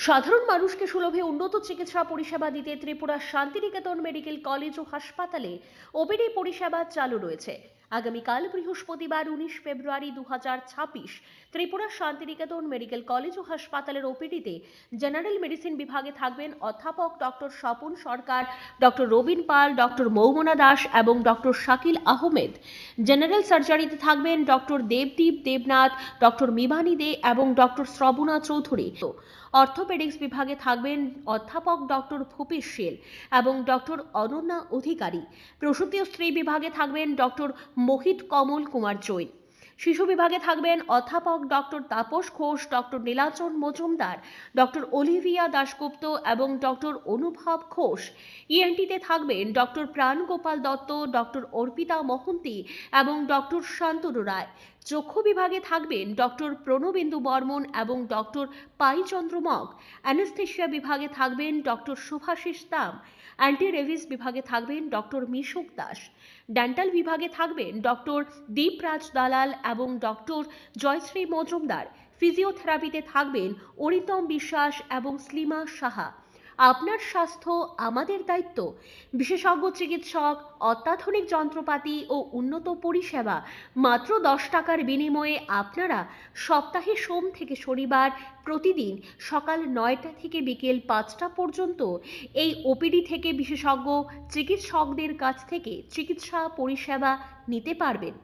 সাধারণ মানুষকে সুলভে উন্নত চিকিৎসা পরিষেবা দিতে ত্রিপুরা শান্তিনিকেতন মেডিকেল কলেজ ও হাসপাতালে ওপিডি পরিষেবা চালু রয়েছে। আগামীকাল বৃহস্পতিবার 19 ফেব্রুয়ারি 2026 ত্রিপুরা শান্তিনিকেতন মেডিকেল কলেজ ও হাসপাতালের ওপিডিতে জেনারেল মেডিসিন বিভাগে থাকবেন অধ্যাপক ডক্টর স্বপন সরকার, ডক্টর রবিন পাল, ডক্টর মৌমনা দাস এবং ডক্টর শাকিল আহমেদ। জেনারেল সার্জারিতে থাকবেন ডক্টর দেবদীপ দেবনাথ, ডক্টর মিবানী দে এবং ডক্টর শ্রবণা চৌধুরী। অর্থোপেডিক্স বিভাগে থাকবেন অধ্যাপক ডক্টর ভূপেশ শীল এবং ডক্টর অনন্যা অধিকারী। প্রসূতি ও স্ত্রী বিভাগে থাকবেন ডক্টর মোহিত কমল কুমার জৈন। শিশু বিভাগে থাকবেন অধ্যাপক doctor Tapas Ghosh, doctor Nilachal Majumdar, doctor Olivia Dasgupta এবং ডক্টর অনুভব ঘোষ। ইএনটিতে থাকবেন ডক্টর প্রাণগোপাল দত্ত, ডক্টর অর্পিতা মহন্তি এবং ডক্টর শান্তনু রায়। চক্ষু বিভাগে থাকবেন ডক্টর প্রণবেন্দু বর্মন এবং ডক্টর পাইচন্দ্র মগ। অ্যানেস্থেশিয়া বিভাগে থাকবেন ডক্টর শুভাশিস দাম। অ্যান্টি রেভিস বিভাগে থাকবেন ডক্টর মিশুক দাস। ডেন্টাল বিভাগে থাকবেন ডক্টর দীপরাজ দালাল এবং ডক্টর জয়শ্রী মজুমদার। ফিজিওথেরাপিতে থাকবেন অরিতম বিশ্বাস এবং স্লিমা সাহা। আপনার স্বাস্থ্য আমাদের দায়িত্ব। বিশেষজ্ঞ চিকিৎসক, অত্যাধুনিক যন্ত্রপাতি ও উন্নত পরিষেবা মাত্র 10 টাকার বিনিময়ে আপনারা সপ্তাহে সোম থেকে শনিবার প্রতিদিন সকাল 9টা থেকে বিকেল 5টা পর্যন্ত এই ওপিডি থেকে বিশেষজ্ঞ চিকিৎসকদের কাছ থেকে চিকিৎসা পরিষেবা নিতে পারবেন।